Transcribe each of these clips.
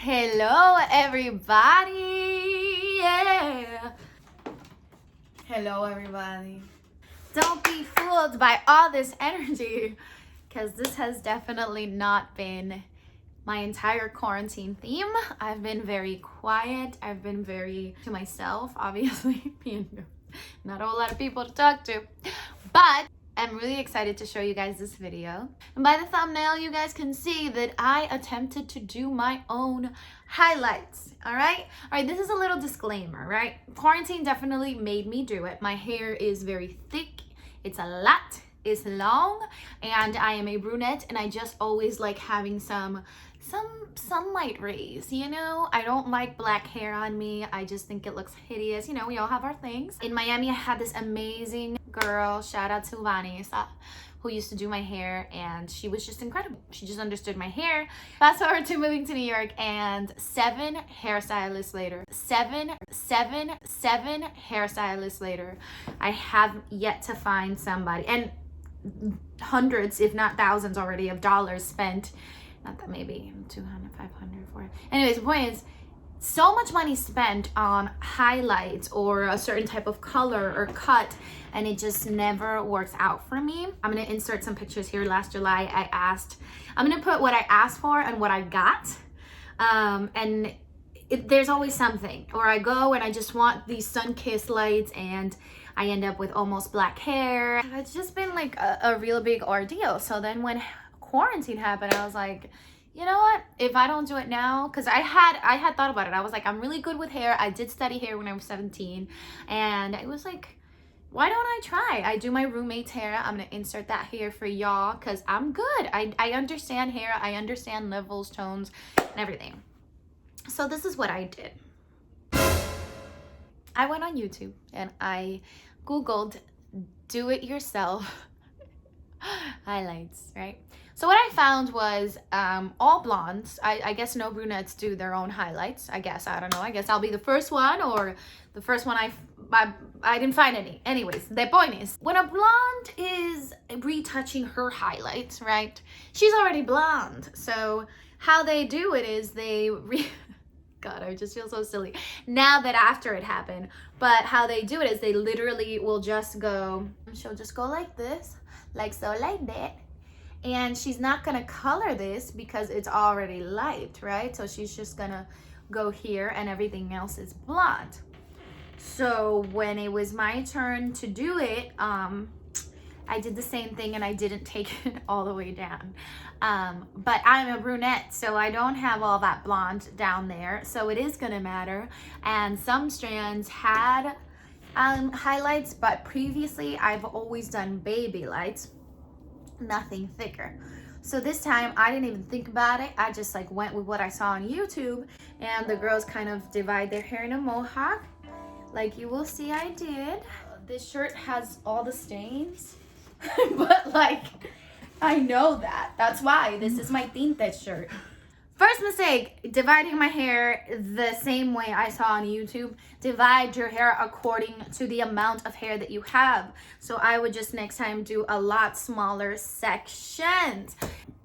Hello everybody, yeah. Hello everybody. Don't be fooled by all this energy, because this has definitely not been my entire quarantine theme. I've been very quiet. I've been very to myself, obviously, being not a whole lot of people to talk to, but I'm really excited to show you guys this video. And by the thumbnail, you guys can see that I attempted to do my own highlights, all right? All right, this is a little disclaimer, right? Quarantine definitely made me do it. My hair is very thick. It's a lot. It's long, and I am a brunette, and I just always like having some sunlight rays, you know? I don't like black hair on me. I just think it looks hideous. You know, we all have our things. In Miami, I had this amazing girl, shout out to Vanessa, who used to do my hair, and she was just incredible. She just understood my hair. Fast forward to moving to New York, and seven hairstylists later, seven hairstylists later, I have yet to find somebody, and hundreds, if not thousands already of dollars spent. Not that, maybe 200, 500, 400. Anyways, the point is, so much money spent on highlights or a certain type of color or cut, and it just never works out for me. I'm gonna insert some pictures here. Last July, I'm gonna put what I asked for and what I got. There's always something. Or I go and I just want these sun-kissed lights, and I end up with almost black hair. It's just been like a real big ordeal. So then when quarantine happened, I was like, you know what, if I don't do it now, because I had thought about it. I was like, I'm really good with hair. I did study hair when I was 17, and it was like, why don't I try? I do my roommate's hair. I'm gonna insert that here for y'all, because I'm good. I understand hair. I understand levels, tones, and everything. So this is what I did. I went on YouTube and I Googled do it yourself highlights, right? So what I found was all blondes. I guess no brunettes do their own highlights. I guess, I don't know. I guess I'll be the first one, or the first one I didn't find any. Anyways, the point is, when a blonde is retouching her highlights, right? She's already blonde. So how they do it is God, I just feel so silly now that after it happened. But how they do it is they literally will just go, she'll just go like this, like so, like that. And she's not gonna color this because it's already light, right? So she's just gonna go here, and everything else is blonde. So when it was my turn to do it, I did the same thing, and I didn't take it all the way down. But I'm a brunette, so I don't have all that blonde down there, so it is gonna matter. And some strands had highlights, but previously I've always done baby lights, nothing thicker. So this time I didn't even think about it. I just like went with what I saw on YouTube, and the girls kind of divide their hair in a mohawk, like you will see I did. This shirt has all the stains, but like, I know that. That's why this is my tinted shirt. First mistake, dividing my hair the same way I saw on YouTube. Divide your hair according to the amount of hair that you have. So I would just next time do a lot smaller sections.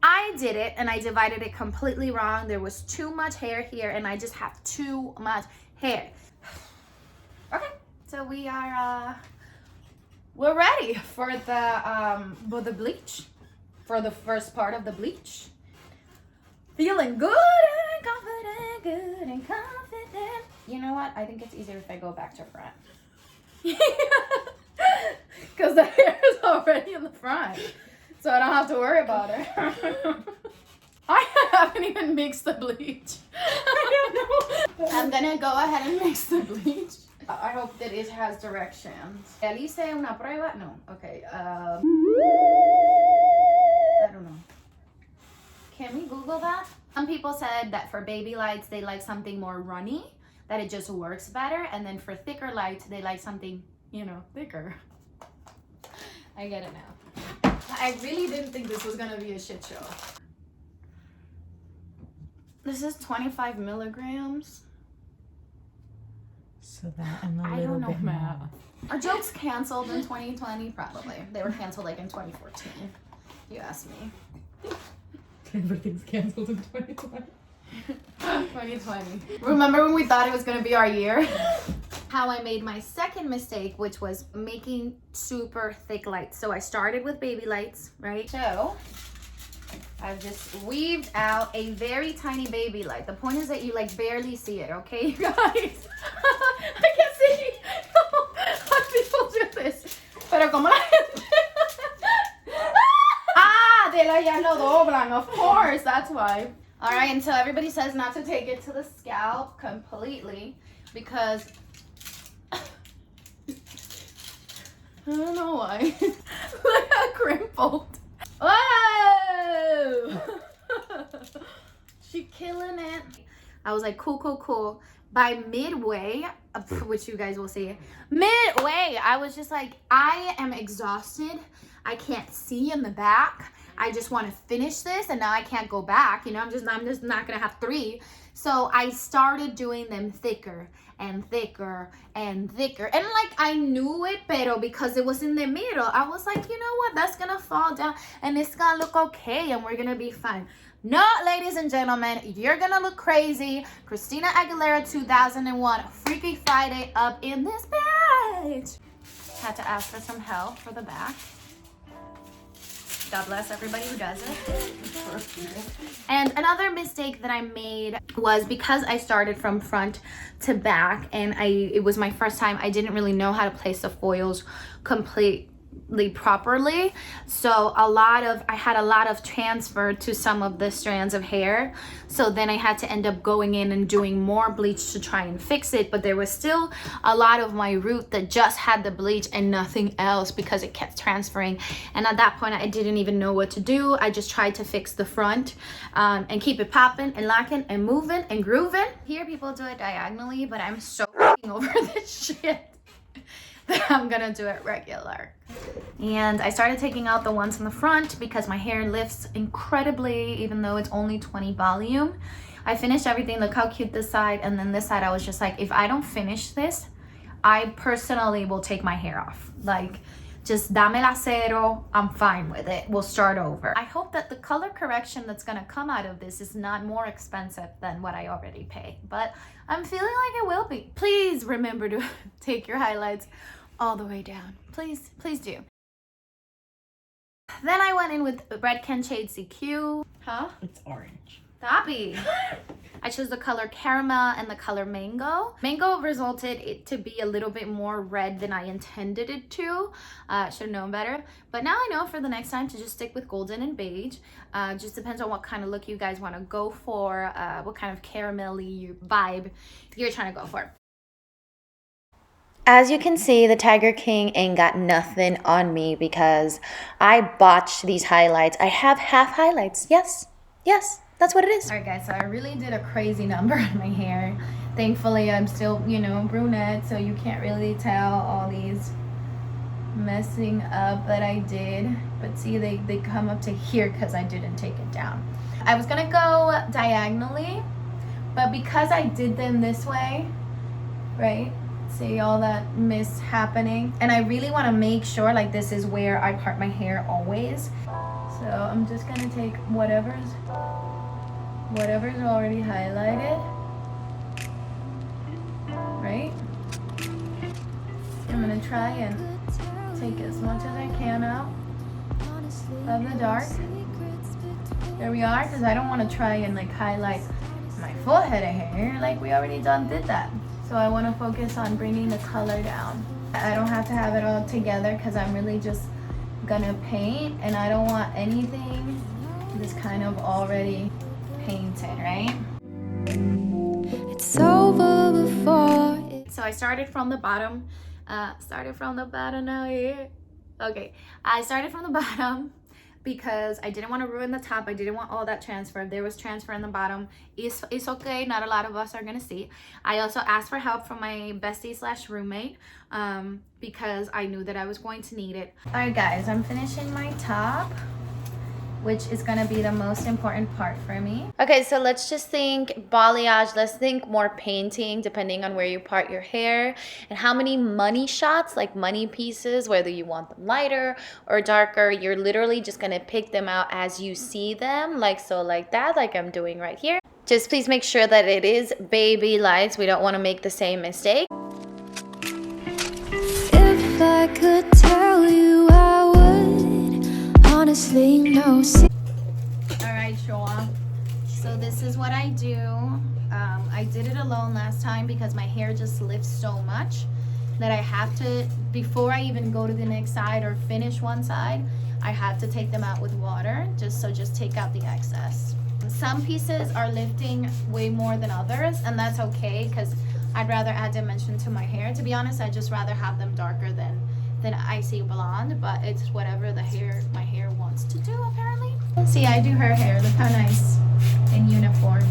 I did it, and I divided it completely wrong. There was too much hair here, and I just have too much hair. Okay, so we're ready for the bleach, for the first part of the bleach. Feeling good and confident, good and confident. You know what? I think it's easier if I go back to front. Because the hair is already in the front. So I don't have to worry about it. I haven't even mixed the bleach. I don't know. I'm gonna go ahead and mix the bleach. I hope that it has directions. Hice una prueba? No. Okay. I don't know. Can we Google that? Some people said that for baby lights, they like something more runny, that it just works better. And then for thicker lights, they like something, you know, thicker. I get it now. I really didn't think this was gonna be a shit show. This is 25 milligrams. So that and a I little don't know bit math. more. Are jokes canceled in 2020? Probably. They were canceled like in 2014. You asked me. Everything's canceled in 2020. 2020. Remember when we thought it was gonna be our year? How I made my second mistake, which was making super thick lights. So I started with baby lights, right? So I've just weaved out a very tiny baby light. The point is that you like barely see it, okay, you guys? I can see how people do this. Pero como la gente... de la ya lo doblan, of course, that's why. All right, until everybody says not to take it to the scalp completely, because I don't know why. Look how crimpled. Whoa! She killing it. I was like, cool. By midway, which you guys will see, midway, I was just like, I am exhausted. I can't see in the back. I just want to finish this, and now I can't go back. You know, I'm just not gonna have 3. So I started doing them thicker and thicker and thicker, and like I knew it, pero because it was in the middle, I was like, you know what, that's gonna fall down and it's gonna look okay and we're gonna be fine. No, ladies and gentlemen, you're gonna look crazy. Christina Aguilera 2001 Freaky Friday up in this bitch. Had to ask for some help for the back. God bless everybody who does it. And another mistake that I made was because I started from front to back, and it was my first time, I didn't really know how to place the foils completely properly. So I had a lot of transfer to some of the strands of hair. So then I had to end up going in and doing more bleach to try and fix it. But there was still a lot of my root that just had the bleach and nothing else because it kept transferring. And at that point, I didn't even know what to do. I just tried to fix the front and keep it popping and locking and moving and grooving. Here people do it diagonally, but I'm so over this shit that I'm gonna do it regular. And I started taking out the ones in the front because my hair lifts incredibly, even though it's only 20 volume. I finished everything. Look how cute this side, and then this side I was just like, if I don't finish this, I personally will take my hair off. Like, just dame la cero, I'm fine with it. We'll start over. I hope that the color correction that's gonna come out of this is not more expensive than what I already pay, but I'm feeling like it will be. Please remember to take your highlights all the way down. Please do. Then I went in with Red Ken Shade CQ. Huh? It's orange. Stopy. I chose the color Caramel and the color Mango. Mango resulted it to be a little bit more red than I intended it to. Should have known better. But now I know for the next time to just stick with Golden and Beige. Just depends on what kind of look you guys want to go for, what kind of caramel-y vibe you're trying to go for. As you can see, the Tiger King ain't got nothing on me because I botched these highlights. I have half highlights. Yes, that's what it is. All right, guys, so I really did a crazy number on my hair. Thankfully, I'm still, you know, brunette, so you can't really tell all these messing up that I did. But see, they come up to here because I didn't take it down. I was gonna go diagonally, but because I did them this way, right? See all that mist happening, and I really want to make sure like this is where I part my hair always. So I'm just gonna take whatever's already highlighted, right? I'm gonna try and take as much as I can out of the dark. There we are, because I don't want to try and like highlight my full head of hair like we already did that. So I want to focus on bringing the color down. I don't have to have it all together because I'm really just gonna paint, and I don't want anything just kind of already painted, right? It's over before. So I started from the bottom. Now here. Okay, I started from the bottom because I didn't want to ruin the top. I didn't want all that transfer. There was transfer in the bottom. It's okay. Not a lot of us are gonna see. I also asked for help from my bestie / roommate because I knew that I was going to need it. All right, guys, I'm finishing my top, which is gonna be the most important part for me. Okay, so let's just think balayage. Let's think more painting, depending on where you part your hair and how many money shots, like money pieces, whether you want them lighter or darker. You're literally just gonna pick them out as you see them, like so, like that, like I'm doing right here. Just please make sure that it is baby lights. We don't want to make the same mistake. If I could tell you, I would honestly know. All right, Shoa. So this is what I do. I did it alone last time because my hair just lifts so much that I have to, before I even go to the next side or finish one side, I have to take them out with water, just take out the excess. Some pieces are lifting way more than others, and that's okay because I'd rather add dimension to my hair. To be honest, I'd just rather have them darker than icy blonde, but it's whatever my hair wants to do, apparently. See, I do her hair. Look how nice in uniform.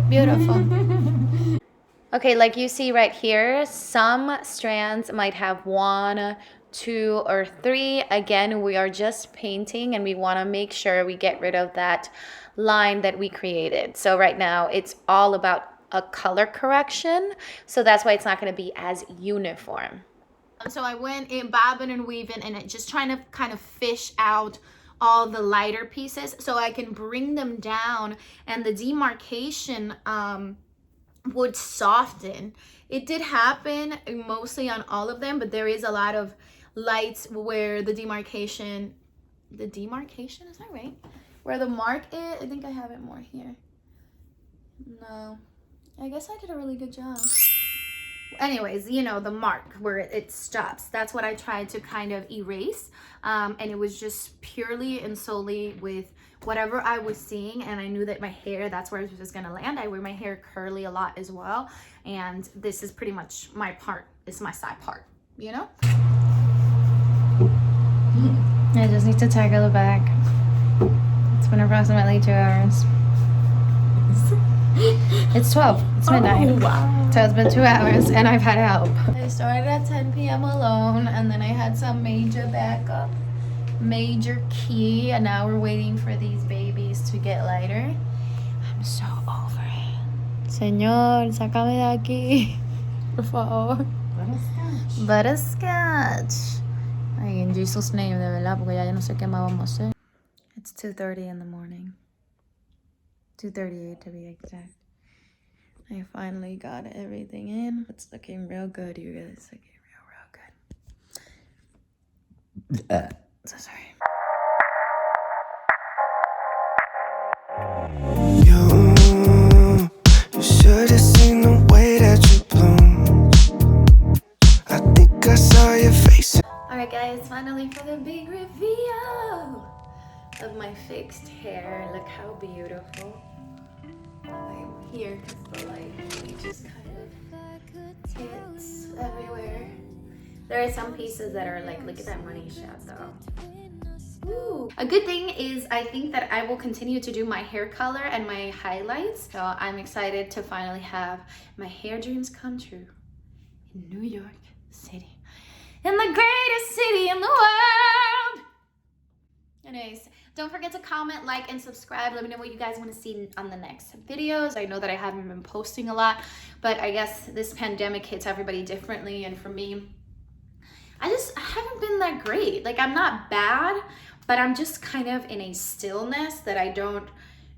Beautiful. Okay, like you see right here, some strands might have 1, 2, or 3. Again, we are just painting and we want to make sure we get rid of that line that we created. So right now it's all about a color correction. So that's why it's not going to be as uniform. So I went in bobbing and weaving and just trying to kind of fish out all the lighter pieces so I can bring them down, and the demarcation would soften. It did happen mostly on all of them, but there is a lot of lights where the demarcation, is that right? Where the mark is, I think I have it more here. No, I guess I did a really good job. Anyways, you know, the mark where it stops, that's what I tried to kind of erase, and it was just purely and solely with whatever I was seeing, and I knew that my hair, that's where it was gonna land. I wear my hair curly a lot as well, and this is pretty much my part. It's my side part, you know. I just need to tackle the back. It's been approximately 2 hours. It's 12. It's midnight. Oh, wow. So it's been 2 hours and I've had help. I started at 10 p.m. alone, and then I had some major backup, major key, and now we're waiting for these babies to get lighter. I'm so over it. Señor, sácame de aquí. Por favor. Butterscotch. Butterscotch. Ay, en Jesus' name, de verdad, porque ya yo no sé qué más vamos a hacer. It's 2:30 in the morning. 2:38 to be exact. I finally got everything in. It's looking real good, you guys. Looking real good. So sorry. You should have seen the way that you bloom. I think I saw your face. Alright guys, finally for the big reveal of my fixed hair. Look how beautiful. I'm here because the light just kind of hits everywhere. There are some pieces that are like, look at that money shot though. Ooh. A good thing is I think that I will continue to do my hair color and my highlights. So I'm excited to finally have my hair dreams come true in New York City. In the greatest city in the world. Anyways, don't forget to comment, like, and subscribe. Let me know what you guys want to see on the next videos. I know that I haven't been posting a lot, but I guess this pandemic hits everybody differently. And for me, I haven't been that great. Like, I'm not bad, but I'm just kind of in a stillness that I don't,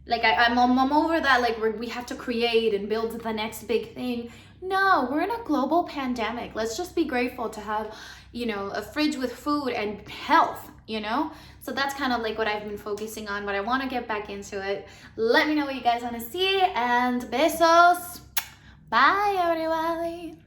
like, I'm over that, like, we have to create and build the next big thing. No, we're in a global pandemic. Let's just be grateful to have, you know, a fridge with food and health, you know? So that's kind of like what I've been focusing on, but I want to get back into it. Let me know what you guys want to see, and besos. Bye, everybody.